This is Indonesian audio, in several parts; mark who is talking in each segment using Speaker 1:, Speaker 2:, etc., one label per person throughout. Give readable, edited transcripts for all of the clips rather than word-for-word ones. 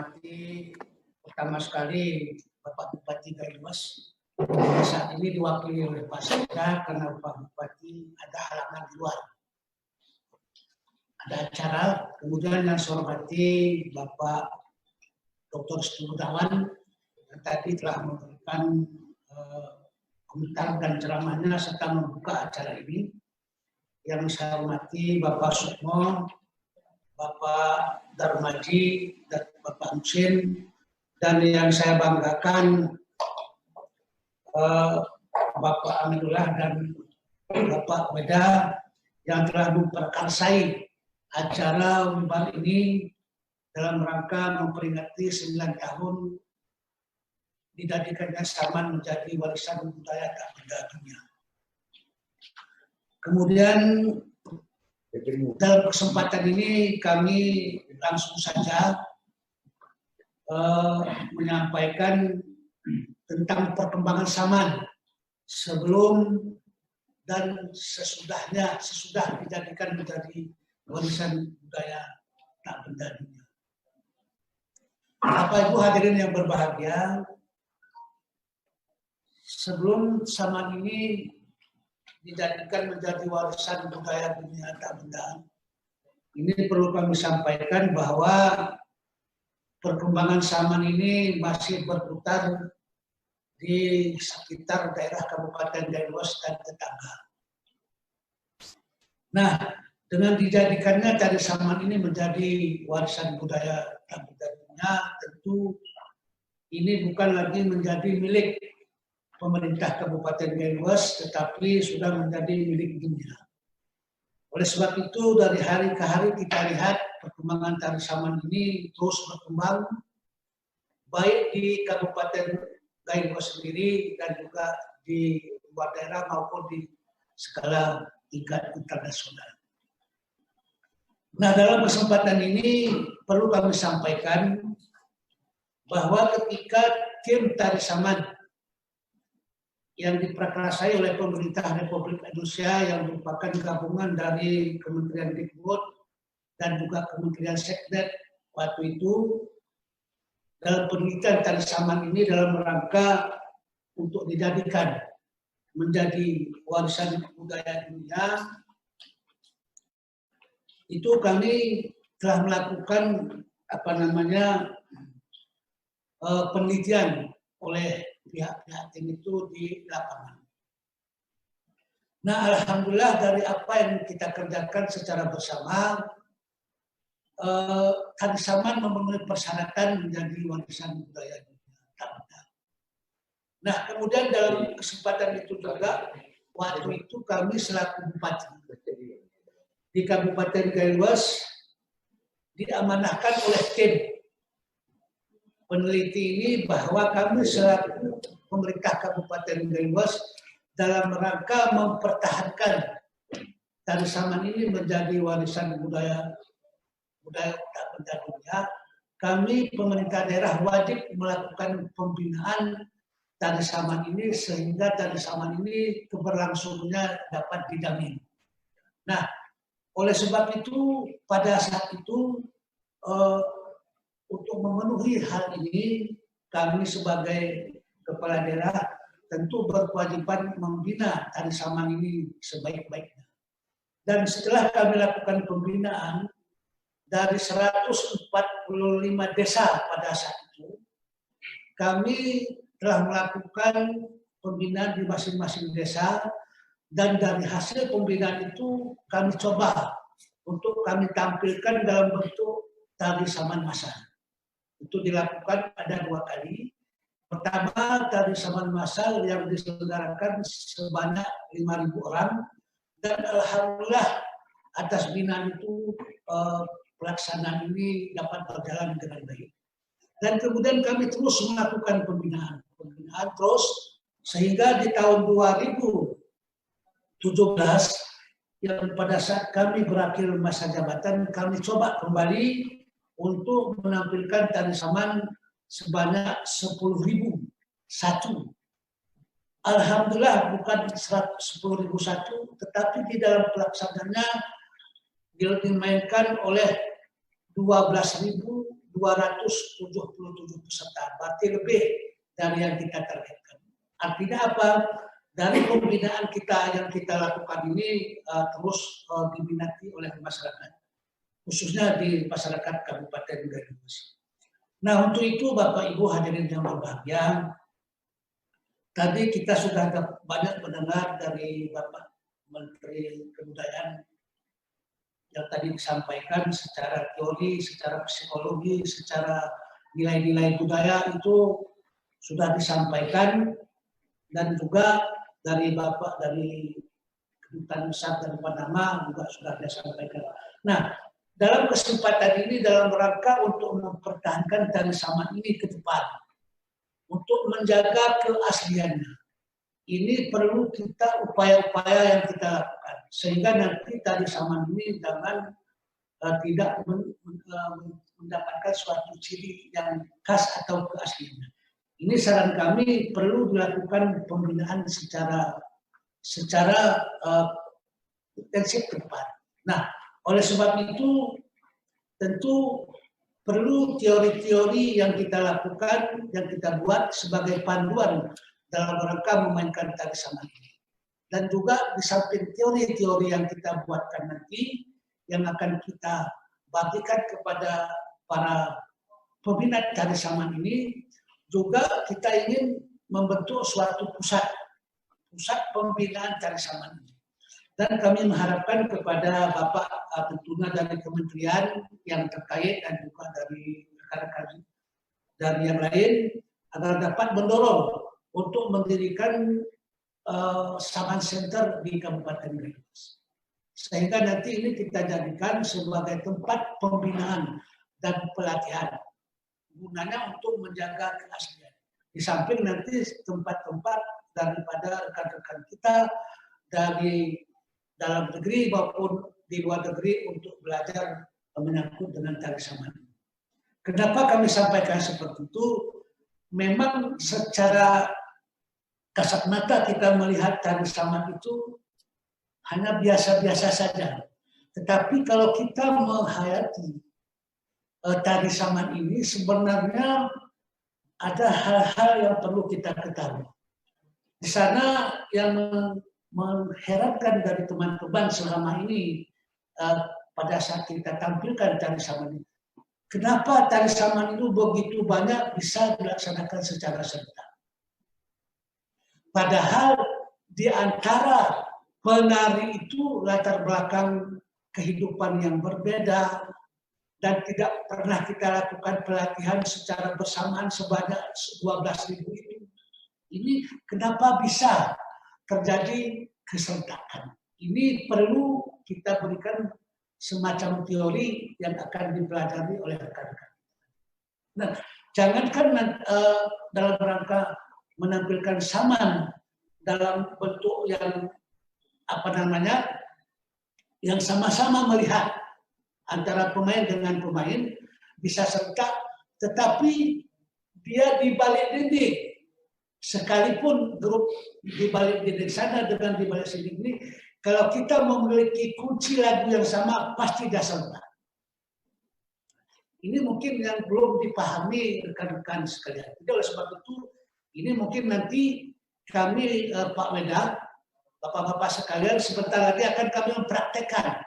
Speaker 1: hormati pertama sekali Bapak Bupati Kalimas. Saat ini diwakili oleh Pak Sekda karena Pak Bupati ada halangan di luar. Ada acara, kemudian yang saya hormati Bapak Dr. Gunawan yang tadi telah memberikan komentar dan ceramahnya serta membuka acara ini. Yang saya hormati Bapak Sukmo, Bapak Darmaji, dan Bapak Musin, dan yang saya banggakan Bapak Aminullah dan Bapak Weda yang telah memperkarsai acara Wimbar ini dalam rangka memperingati 9 tahun didadikannya Saman menjadi warisan budaya tak benda dunia. Kemudian dalam kesempatan ini kami langsung saja menyampaikan tentang perkembangan Saman sebelum dan sesudah dijadikan menjadi warisan budaya tak benda dunia. Bapak Ibu hadirin yang berbahagia, sebelum Saman ini dijadikan menjadi warisan budaya dunia tak benda, ini perlu kami sampaikan bahwa perkembangan Saman ini masih berputar di sekitar daerah Kabupaten Kalimas dan tetangga. Nah, dengan dijadikannya Tari Saman ini menjadi warisan budaya tak benda dunia, tentu ini bukan lagi menjadi milik pemerintah Kabupaten Kalimas, tetapi sudah menjadi milik dunia. Oleh sebab itu, dari hari ke hari kita lihat perkembangan Tari Saman ini terus berkembang, baik di Kabupaten Kalimas sendiri dan juga di luar daerah maupun di skala tingkat internasional. Nah, dalam kesempatan ini perlu kami sampaikan bahwa ketika tim Tari Saman yang diprakarsai oleh pemerintah Republik Indonesia yang merupakan gabungan dari Kementerian Dikbud dan juga Kementerian Sekdet waktu itu dalam penelitian Tari Saman ini dalam rangka untuk dijadikan menjadi warisan budaya dunia, itu kami telah melakukan penelitian oleh pihak-pihak tim itu di lapangan. Nah, alhamdulillah dari apa yang kita kerjakan secara bersama, Tari Saman memenuhi persyaratan menjadi warisan budaya dunia. Nah, kemudian dalam kesempatan itu juga, waktu itu kami selaku bupati di Kabupaten Kalimas diamanahkan oleh tim peneliti ini bahwa kami selaku pemerintah Kabupaten Kalimas dalam rangka mempertahankan Tari Saman ini menjadi warisan budaya tak benda dunia, kami pemerintah daerah wajib melakukan pembinaan Tari Saman ini sehingga Tari Saman ini keberlangsungannya dapat dijamin. Nah, oleh sebab itu pada saat itu untuk memenuhi hal ini, kami sebagai kepala daerah tentu berkewajiban membina Tari Saman ini sebaik-baiknya. Dan setelah kami lakukan pembinaan, dari 145 desa pada saat itu, kami telah melakukan pembinaan di masing-masing desa, dan dari hasil pembinaan itu kami coba untuk kami tampilkan dalam bentuk Tari Saman massal. Itu dilakukan ada 2 kali. Pertama, Tari Saman massal yang diselenggarakan sebanyak 5.000 orang, dan alhamdulillah atas binaan itu pelaksanaan ini dapat berjalan dengan baik. Dan kemudian kami terus melakukan pembinaan terus, sehingga di tahun 2017 yang pada saat kami berakhir masa jabatan, kami coba kembali untuk menampilkan Tari Saman sebanyak 10.001. Alhamdulillah bukan 10.001, tetapi di dalam pelaksanaannya dimainkan oleh 12.200 277 peserta, berarti lebih dari yang kita targetkan. Artinya apa? Dari pembinaan kita yang kita lakukan ini terus diminati oleh masyarakat, khususnya di masyarakat Kabupaten Banyumas. Nah, untuk itu Bapak Ibu hadirin yang berbahagia, tadi kita sudah banyak mendengar dari Bapak Menteri Kebudayaan yang tadi disampaikan secara teori, secara psikologi, secara nilai-nilai budaya itu sudah disampaikan, dan juga dari Bapak dari Kedutaan Besar dan Panama juga sudah disampaikan. Nah, dalam kesempatan ini dalam rangka untuk mempertahankan tari saman ini ke depan, untuk menjaga keasliannya, ini perlu kita upaya-upaya yang kita lakukan sehingga nanti tari saman ini jangan tidak mendapatkan suatu ciri yang khas atau keasliannya. Ini saran kami perlu dilakukan pembinaan secara intensif ke depan. Nah, oleh sebab itu tentu perlu teori-teori yang kita lakukan, yang kita buat sebagai panduan dalam rangka memainkan tari saman ini. Dan juga di samping teori-teori yang kita buatkan nanti, yang akan kita bagikan kepada para peminat tari saman ini, juga kita ingin membentuk suatu pusat pembinaan tari saman ini. Dan kami mengharapkan kepada Bapak tentunya dari kementerian yang terkait dan juga dari rekan-rekan dari yang lain agar dapat mendorong untuk mendirikan Saman Center di Kabupaten Banyumas. Sehingga nanti ini kita jadikan sebagai tempat pembinaan dan pelatihan. Gunanya untuk menjaga keaslian. Di samping nanti tempat-tempat daripada rekan-rekan kita dari dalam negeri maupun di luar negeri untuk belajar menyangkut dengan tari saman. Kenapa kami sampaikan seperti itu? Memang secara kasat mata kita melihat tari saman itu hanya biasa-biasa saja. Tetapi kalau kita menghayati tari saman ini sebenarnya ada hal-hal yang perlu kita ketahui. Di sana yang mengherankan dari teman-teman selama ini pada saat kita tampilkan tari saman ini. Kenapa tari saman itu begitu banyak bisa dilaksanakan secara serentak? Padahal di antara penari itu latar belakang kehidupan yang berbeda, dan tidak pernah kita lakukan pelatihan secara bersamaan sebanyak 12.000 itu. Ini kenapa bisa terjadi keserentakan? Ini perlu kita berikan semacam teori yang akan dipelajari oleh rekan-rekan. Nah, jangankan dalam rangka menampilkan saman dalam bentuk yang yang sama-sama melihat antara pemain dengan pemain bisa serentak, tetapi dia di balik dinding, sekalipun grup di balik dinding sana dengan di balik dinding ini, kalau kita memiliki kunci lagu yang sama pasti dia serentak. Ini mungkin yang belum dipahami rekan-rekan sekalian. Jadi oleh sebab itu, ini mungkin nanti kami Pak Weda, Bapak-bapak sekalian, sebentar lagi akan kami mempraktekkan.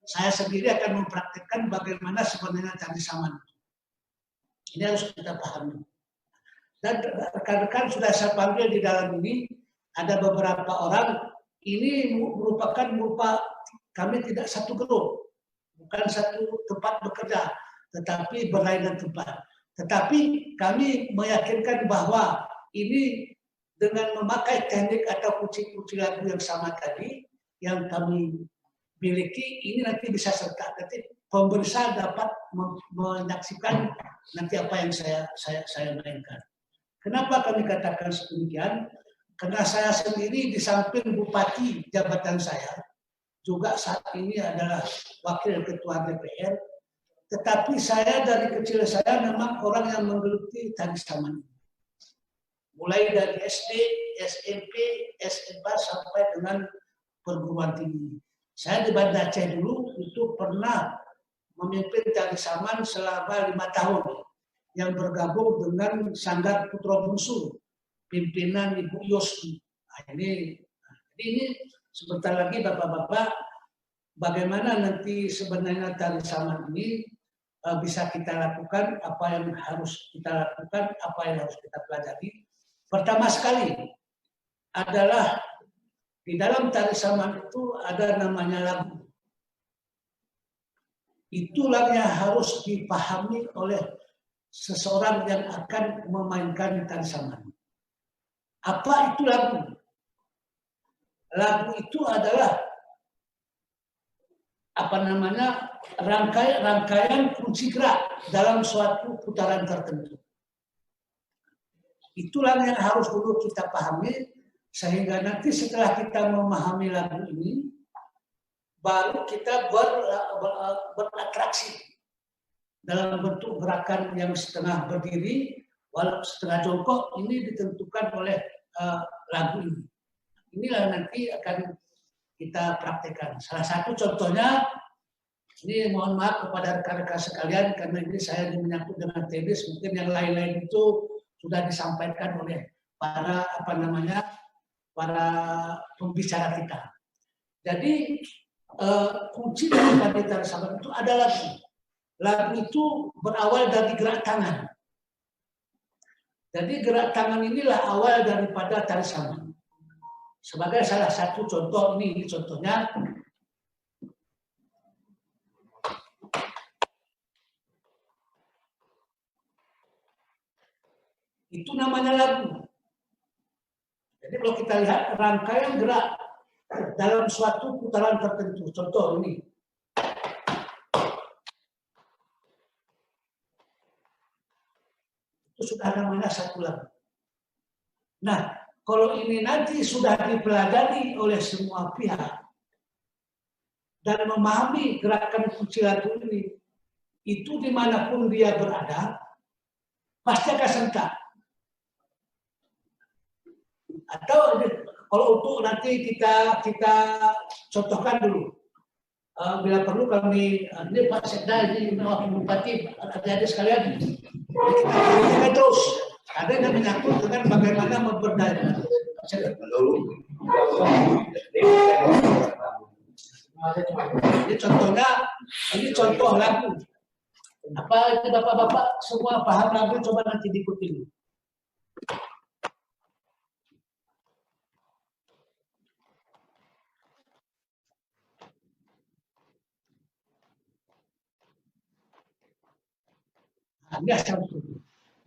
Speaker 1: Saya sendiri akan mempraktekkan bagaimana sebenarnya tari saman. Ini harus kita pahami. Dan rekan-rekan sudah saya panggil di dalam ini, ada beberapa orang, ini merupakan kami tidak satu grup, bukan satu tempat bekerja, tetapi berlainan tempat. Tetapi kami meyakinkan bahwa ini dengan memakai teknik atau kunci-kunci lagu yang sama tadi, yang kami miliki, ini nanti bisa serta. Nanti pemirsa dapat menyaksikan nanti apa yang saya mainkan. Kenapa kami katakan sedemikian? Karena saya sendiri di samping bupati jabatan saya, juga saat ini adalah wakil ketua DPR, tetapi saya dari kecil saya memang orang yang menggeluti tari saman. Mulai dari SD, SMP, SMA sampai dengan perguruan tinggi. Saya di Banda Aceh dulu itu pernah memimpin Tari Saman selama 5 tahun yang bergabung dengan Sanggar Putra Bungsu pimpinan Ibu Yosmi. Nah, ini sebentar lagi Bapak-bapak, bagaimana nanti sebenarnya Tari Saman ini bisa kita lakukan, apa yang harus kita lakukan, apa yang harus kita pelajari. Pertama sekali adalah di dalam Tari Saman itu ada namanya lagu. Itulah yang harus dipahami oleh seseorang yang akan memainkan Tari Saman. Apa itu lagu? Lagu itu adalah rangkaian kunci gerak dalam suatu putaran tertentu. Itulah yang harus dulu kita pahami, sehingga nanti setelah kita memahami lagu ini, baru kita beratraksi dalam bentuk gerakan yang setengah berdiri, walau setengah jongkok. Ini ditentukan oleh lagu ini. Inilah nanti akan kita praktekkan. Salah satu contohnya, ini mohon maaf kepada rekan-rekan sekalian, karena ini saya menyangkut dengan tenis, mungkin yang lain-lain itu sudah disampaikan oleh para para pembicara kita. Jadi kunci daripada Tari Saman itu ada lagu. Lagu itu berawal dari gerak tangan. Jadi gerak tangan inilah awal daripada Tari Saman. Sebagai salah satu contoh, ini contohnya. Itu namanya lagu. Jadi kalau kita lihat rangkaian gerak dalam suatu putaran tertentu, contoh ini. Itu sudah namanya satu lagu. Nah, kalau ini nanti sudah dipelajari oleh semua pihak dan memahami gerakan kunci lagu ini, itu dimanapun dia berada, pasti akan sentak. Atau kalau untuk nanti kita contohkan dulu. Bila perlu kami, ini Pak Sekda, ini Wakil Bupati, adik-adik sekalian, kita berikan terus. Ada yang menyangkut dengan bagaimana memberdayakan. Ini contohnya, ini contoh lagu. Apa itu Bapak-bapak semua paham lagu? Coba nanti diikuti.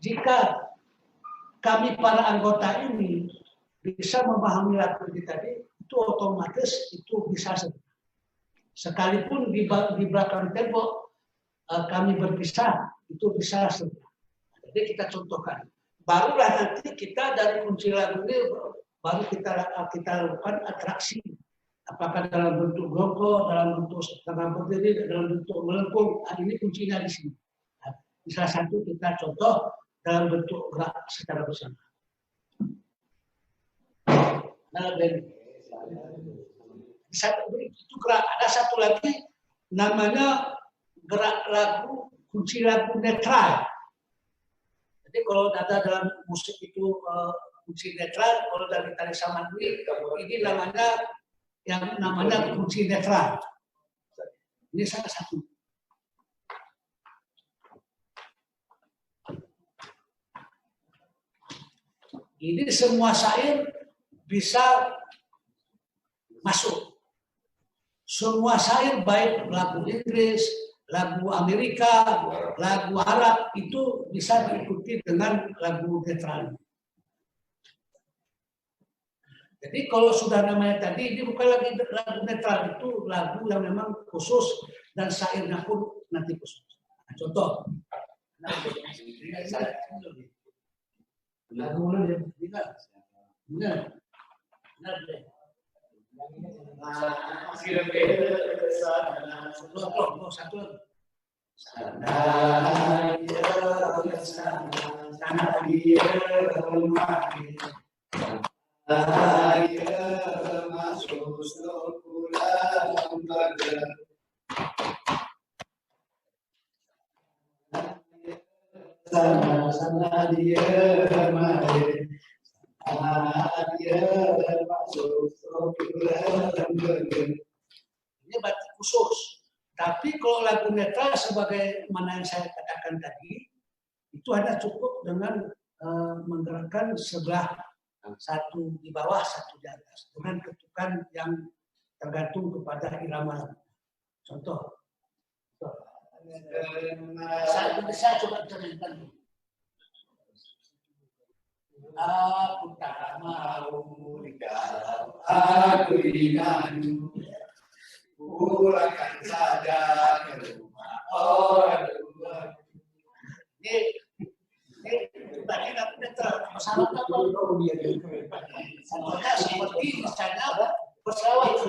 Speaker 1: Jika kami para anggota ini bisa memahami lagu ini tadi, itu otomatis itu bisa sekalipun di belakang tembok kami berpisah, itu bisa segera. Jadi kita contohkan. Barulah nanti kita dari kunci lagu ini baru kita lakukan atraksi. Apakah dalam bentuk gongko, dalam bentuk setengah berdiri, dalam bentuk melengkung. Ini kuncinya di sini. Salah satu kita contoh dalam bentuk gerak secara bersama. Nah, itu gerak. Ada satu lagi namanya gerak lagu, kunci lagu netral. Jadi kalau ada dalam musik itu kunci netral, kalau dari Tari Saman ini namanya kunci netral. Ini salah satu. Ini semua syair bisa masuk. Semua syair baik lagu Inggris, lagu Amerika, lagu Arab itu bisa diikuti dengan lagu netral. Jadi kalau sudah namanya tadi, ini bukan lagi lagu netral, itu lagu yang memang khusus dan syairnya pun nanti khusus. Nah, contoh. Lagu mana dia? Benar. Satu.
Speaker 2: sana dia mari dia masuk
Speaker 1: ini batik khusus. Tapi kalau lagu netral sebagaimana yang saya katakan tadi, itu hanya cukup dengan menggerakkan sebelah satu di bawah, satu di atas dengan ketukan yang tergantung kepada irama. Contoh, saya coba terangkan. Aku tak mau
Speaker 2: kalau aku ingin pulangkan saja ke rumah orang tua.
Speaker 1: Ini tadi aku masalah apa? Contohnya seperti misalnya pesawat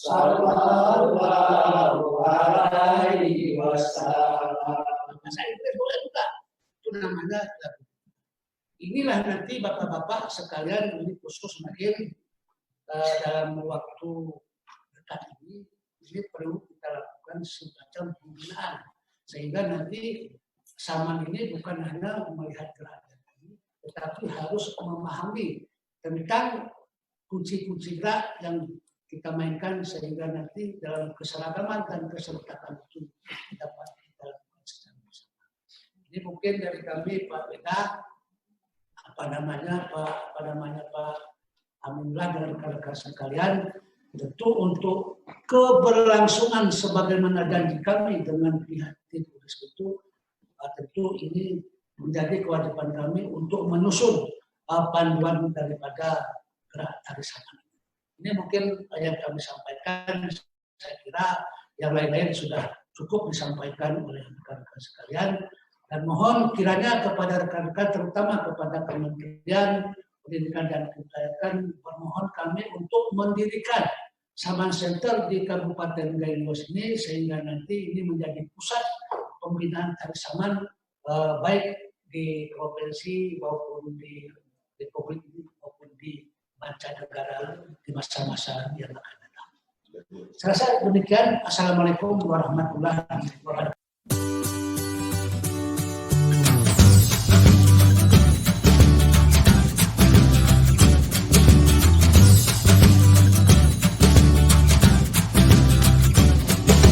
Speaker 2: Sallallahu alaihi wasallam.
Speaker 1: Saya boleh buka. Itu namanya lagu. Inilah nanti bapak-bapak sekalian, ini khusus mungkin dalam waktu dekat ini perlu kita lakukan semacam pembinaan sehingga nanti saman ini bukan hanya melihat gerakan ini, tetapi harus memahami tentang kunci-kunci gerak yang kita mainkan sehingga nanti dalam keseragaman dan keserentakan itu dapat kita lakukan secara bersama. Ini mungkin dari kami Pak Beda, Pak Aminullah dan rekan-rekan sekalian, tentu untuk keberlangsungan sebagaimana janji kami dengan pihak tim itu, tentu ini menjadi kewajiban kami untuk menyusun panduan daripada gerak tari saman. Ini mungkin yang kami sampaikan, saya kira yang lain-lain sudah cukup disampaikan oleh rekan-rekan sekalian. Dan mohon kiranya kepada rekan-rekan, terutama kepada Kementerian Pendidikan dan Kebudayaan, bermohon kami untuk mendirikan Saman Center di Kabupaten Gayo ini sehingga nanti ini menjadi pusat pembinaan tari saman baik di provinsi maupun di Republik maupun di mancanegara di masa-masa yang akan datang. Saya rasa demikian. Assalamualaikum warahmatullahi wabarakatuh.